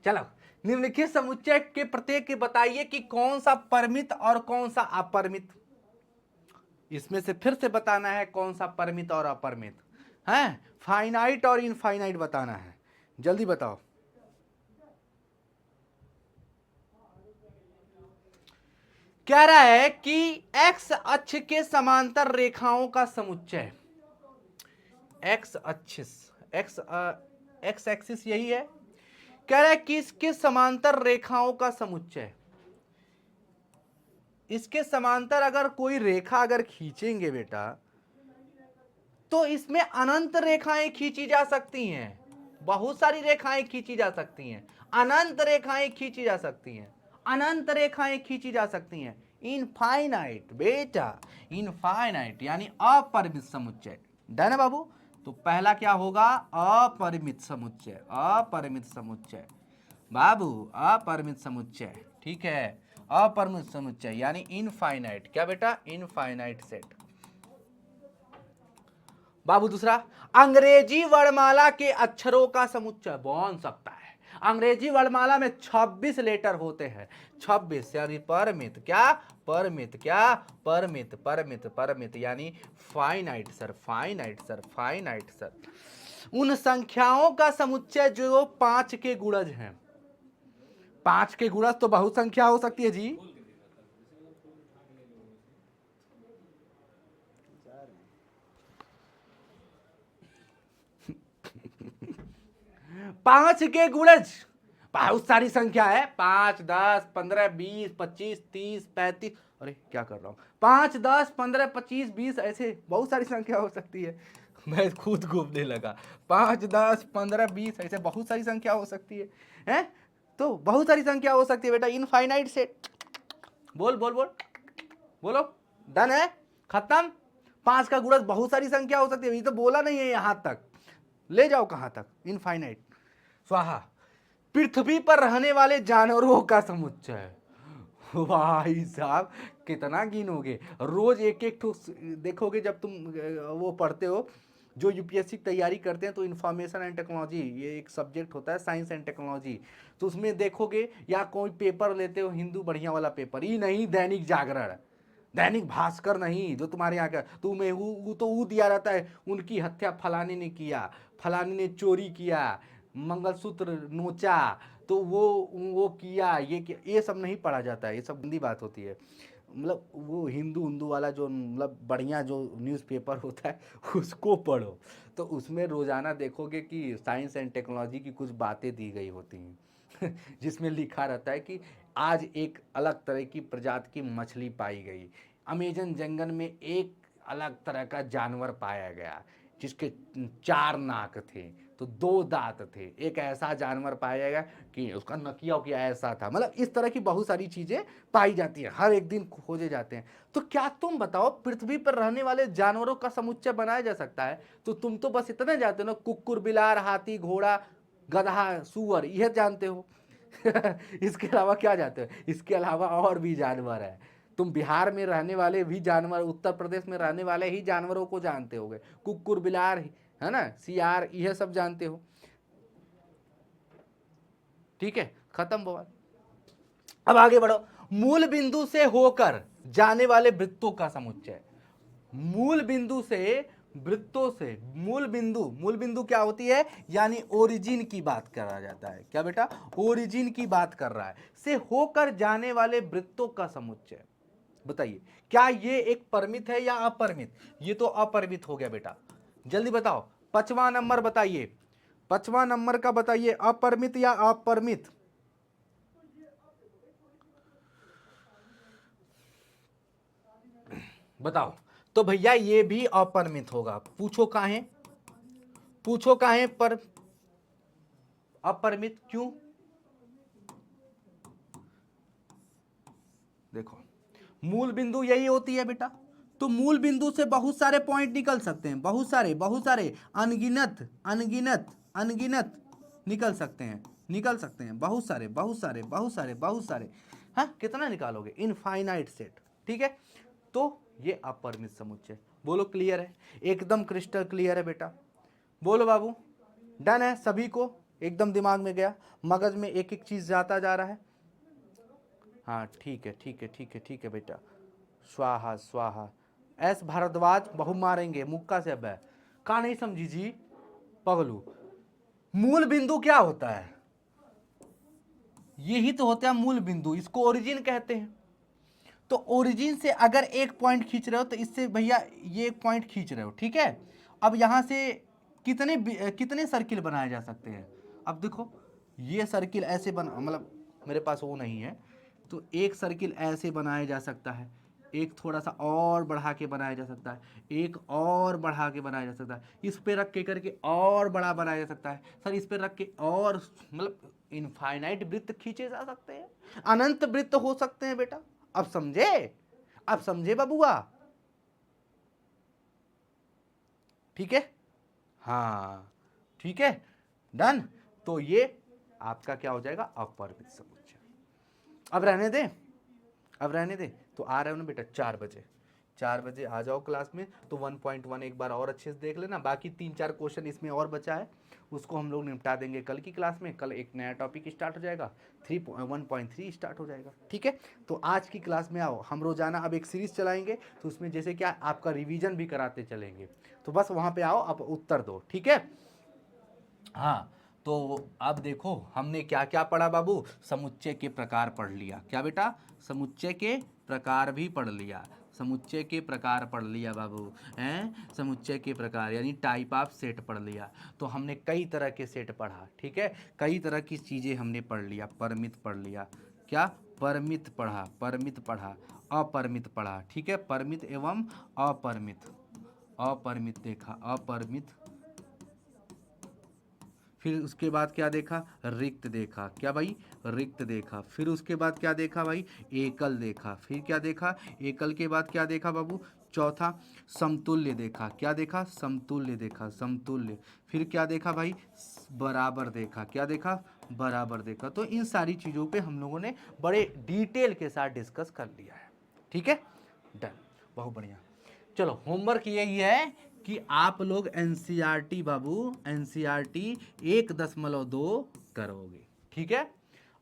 S1: चलो, निम्नलिखित समुच्चय के प्रत्येक बताइए कि कौन सा परमित और कौन सा अपरमित। इसमें से फिर से बताना है कौन सा परमित और अपरमित है। फाइनाइट और इनफाइनाइट बताना है, जल्दी बताओ। कह रहा है कि एक्स अक्ष के समांतर रेखाओं का समुच्चय। एक्स अक्ष, एक्स एक्स एक्सिस यही है। कह रहा है कि इसके समांतर रेखाओं का समुच्चय। इसके समांतर अगर कोई रेखा अगर खींचेंगे बेटा, तो इसमें अनंत रेखाएं खींची जा सकती हैं। बहुत सारी रेखाएं खींची जा सकती हैं, अनंत रेखाएं खींची जा सकती हैं, अनंत रेखाएं खींची जा सकती हैं। इनफाइनाइट बेटा, इनफाइनाइट यानी अपरिमित समुच्चय। डन है बाबू। तो पहला क्या होगा? अपरिमित समुच्चय। अपरिमित समुच्चय बाबू, अपरिमित समुच्चय। ठीक है, अपरिमित समुच्चय यानी इनफाइनाइट। क्या बेटा? Infinite set. बाबू दूसरा, अंग्रेजी वर्णमाला के अक्षरों का समुच्चय बन सकता है। अंग्रेजी वर्णमाला में 26 लेटर होते हैं, 26 यानी परमित। क्या? परमित। क्या? परमित परमित परमित यानी finite sir, finite sir, finite sir. उन संख्याओं का समुच्चय जो 5 के गुणज हैं। 5 के गुणज तो बहुत संख्या हो सकती है जी। 5 के गुणज, बहुत सारी संख्या है, 5, 10, 15, 20, 25, 30, 35, अरे क्या कर रहा हूँ, 5, 10, 15, 25, 20, ऐसे बहुत सारी संख्या हो सकती है। मैं खुद घूमने लगा, 5, 10, 15, 20, ऐसे बहुत सारी संख्या हो सकती है, हैं? तो बहुत सारी संख्या हो सकती है बेटा, इनफाइनाइट सेट। बोल बोल बोल बोलो, डन है, खत्म। 5 का गुणज बहुत सारी संख्या हो सकती है, ये तो बोला नहीं है यहां तक, ले जाओ कहां तक, इनफाइनाइट। स्वाहा। पृथ्वी पर रहने वाले जानवरों का समुच्चय। भाई साहब कितना गिनोगे, रोज एक एक ठो देखोगे जब तुम वो पढ़ते हो, जो यूपीएससी की तैयारी करते हैं, तो इंफॉर्मेशन एंड टेक्नोलॉजी ये एक सब्जेक्ट होता है, साइंस एंड टेक्नोलॉजी, तो उसमें देखोगे, या कोई पेपर लेते हो हिंदू बढ़िया वाला पेपर, ये नहीं दैनिक जागरण, दैनिक भास्कर नहीं, जो तुम्हारे यहाँ का तुम्हें वो तो वो दिया रहता है, उनकी हत्या फलाने ने किया, फलाने ने चोरी किया, मंगलसूत्र नोचा, तो वो किया, ये सब नहीं पढ़ा जाता है, ये सब गंदी बात होती है। मतलब वो हिंदू हिंदू वाला जो मतलब बढ़िया जो न्यूज़पेपर होता है उसको पढ़ो, तो उसमें रोज़ाना देखोगे कि साइंस एंड टेक्नोलॉजी की कुछ बातें दी गई होती हैं जिसमें लिखा रहता है कि आज एक अलग तरह की प्रजाति की मछली पाई गई, अमेजन जंगल में एक अलग तरह का जानवर पाया गया जिसके 4 नाक थे, तो 2 दांत थे, एक ऐसा जानवर पाया गया कि उसका नकिया क्या ऐसा था, मतलब इस तरह की बहुत सारी चीजें पाई जाती हैं, हर एक दिन खोजे जाते हैं। तो क्या तुम बताओ, पृथ्वी पर रहने वाले जानवरों का समुच्चय बनाया जा सकता है? तो तुम तो बस इतने जानते हो ना, कुकुर, बिलार, हाथी, घोड़ा, गधा, सुअर, यह जानते हो इसके अलावा क्या जानते हो? इसके अलावा और भी जानवर है, तुम बिहार में रहने वाले भी जानवर, उत्तर प्रदेश में रहने वाले ही जानवरों को जानते होगे, कुकुर, बिलार, है ना, सियार, यह सब जानते हो। ठीक है, खत्म बवाल। अब आगे बढ़ो, मूल बिंदु से होकर जाने वाले वृत्तों का समुच्चय। मूल बिंदु से वृत्तों से, मूल बिंदु क्या होती है, यानी ओरिजिन की बात करा जाता है, क्या बेटा, ओरिजिन की बात कर रहा है, से होकर जाने वाले वृत्तों का समुच्चय। बताइए क्या ये एक परिमित है या अपरिमित? ये तो अपरिमित हो गया बेटा, जल्दी बताओ, 5वां नंबर बताइए, 5वां नंबर का बताइए, अपरिमित या अपरिमित? बताओ। तो भैया ये भी अपरिमित होगा, पूछो काहे, पूछो काहे पर अपरिमित क्यों? देखो, मूल बिंदु यही होती है बेटा, तो मूल बिंदु से बहुत सारे पॉइंट निकल सकते हैं, बहुत सारे अनगिनत अनगिनत अनगिनत निकल सकते हैं, निकल सकते हैं, बहुत सारे बहुत सारे बहुत सारे बहुत सारे। हाँ, कितना निकालोगे, इनफाइनाइट सेट। ठीक है, तो ये अपरिमित समुच्चय। बोलो क्लियर है, एकदम क्रिस्टल क्लियर है बेटा, बोलो बाबू, डन है सभी को, एकदम दिमाग में गया, मगज में एक एक चीज जाता जा रहा है। हाँ ठीक है ठीक है ठीक है ठीक है बेटा, स्वाहा स्वाहा। एस भारद्वाज बहु मारेंगे मुक्का से, अब है कहा नहीं समझी जी पगलू। मूल बिंदु क्या होता है, यही तो होता है मूल बिंदु, इसको ओरिजिन कहते हैं। तो ओरिजिन से अगर एक पॉइंट खींच रहे हो, तो इससे भैया ये एक पॉइंट खींच रहे हो, ठीक है। अब यहां से कितने सर्किल बनाए जा सकते हैं? अब देखो, ये सर्किल ऐसे बना, मतलब मेरे पास वो नहीं है, तो एक सर्किल ऐसे बनाया जा सकता है, एक थोड़ा सा और बढ़ा के बनाया जा सकता है, एक और बढ़ा के बनाया जा सकता है, इस पे रख के करके और बड़ा बनाया जा सकता है सर, इस पे रख के और, मतलब इनफाइनाइट वृत्त खींचे जा सकते हैं, अनंत वृत्त हो सकते हैं बेटा। अब समझे, अब समझे बबुआ? ठीक है, हाँ ठीक है, डन। तो ये आपका क्या हो जाएगा, अपरिमित समुच्चय। अब रहने दे, अब रहने दे, तो आ रहे हो ना बेटा 4 बजे, 4 बजे आ जाओ क्लास में, तो 1.1 एक बार और अच्छे से देख लेना, बाकी 3-4 क्वेश्चन इसमें और बचा है, उसको हम लोग निपटा देंगे कल की क्लास में, कल एक नया टॉपिक स्टार्ट हो जाएगा, 1.3 स्टार्ट हो जाएगा, ठीक है। तो आज की क्लास में आओ, हम रोजाना अब एक सीरीज चलाएंगे, तो उसमें जैसे क्या आपका रिवीजन भी कराते चलेंगे, तो बस वहाँ पे आओ, अब उत्तर दो, ठीक है। हाँ, तो अब देखो हमने क्या क्या पढ़ा बाबू, समुच्चय के प्रकार पढ़ लिया, क्या बेटा, समुच्चय के प्रकार भी पढ़ लिया, समुच्चय के प्रकार पढ़ लिया बाबू, हैं, समुच्चय के प्रकार यानी टाइप ऑफ सेट पढ़ लिया। तो हमने कई तरह के सेट पढ़ा, ठीक है, कई तरह की चीज़ें हमने पढ़ लिया। परमित पढ़ लिया, क्या, परमित पढ़ा, परमित पढ़ा, अपरमित पढ़ा, ठीक है, परमित एवं अपरमित, अपरमित देखा, अपरमित। फिर उसके बाद क्या देखा, रिक्त देखा, क्या भाई, रिक्त देखा। फिर उसके बाद क्या देखा भाई, एकल देखा। फिर क्या देखा, एकल के बाद क्या देखा बाबू, चौथा समतुल्य देखा। क्या देखा, समतुल्य देखा, समतुल्य। फिर क्या देखा भाई, बराबर देखा। क्या देखा, बराबर देखा। तो इन सारी चीज़ों पे हम लोगों ने बड़े डिटेल के साथ डिस्कस कर लिया है, ठीक है, डन, बहुत बढ़िया। चलो होमवर्क यही है कि आप लोग एनसीईआरटी बाबू, एनसीईआरटी 1.2 करोगे, ठीक है।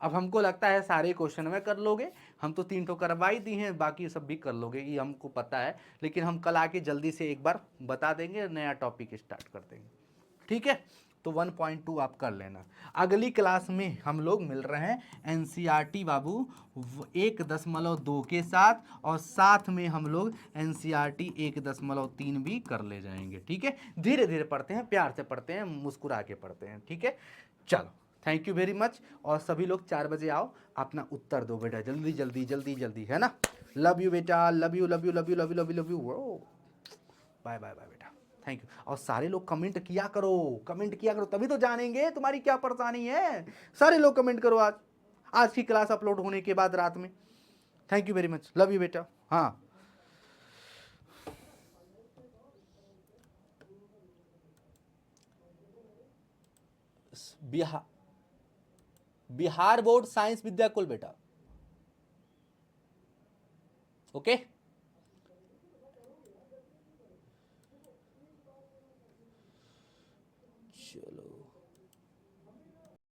S1: अब हमको लगता है सारे क्वेश्चन में कर लोगे, हम तो 3 तो करवा ही दी हैं, बाकी सब भी कर लोगे, ये हमको पता है। लेकिन हम कल आके जल्दी से एक बार बता देंगे, नया टॉपिक स्टार्ट कर देंगे, ठीक है। तो 1.2 आप कर लेना। अगली क्लास में हम लोग मिल रहे हैं एनसीईआरटी बाबू 1.2 के साथ, और साथ में हम लोग एनसीईआरटी 1.3 भी कर ले जाएंगे, ठीक है। धीरे धीरे पढ़ते हैं, प्यार से पढ़ते हैं, मुस्कुरा के पढ़ते हैं, ठीक है। चलो, थैंक यू वेरी मच। और सभी लोग 4 बजे आओ, अपना उत्तर दो बेटा, जल्दी जल्दी जल्दी जल्दी, है ना। लव यू बेटा, love you love you love you love you love you love you. Bye bye bye बेटा, थैंक यू। और सारे लोग कमेंट किया करो, कमेंट किया करो, तभी तो जानेंगे तुम्हारी क्या परेशानी है। सारे लोग कमेंट करो आज, आज की क्लास अपलोड होने के बाद रात में। Thank you very much, love you बेटा। हाँ, बिहार, बिहार बोर्ड साइंस विद्याकुल बेटा, ओके। चलो।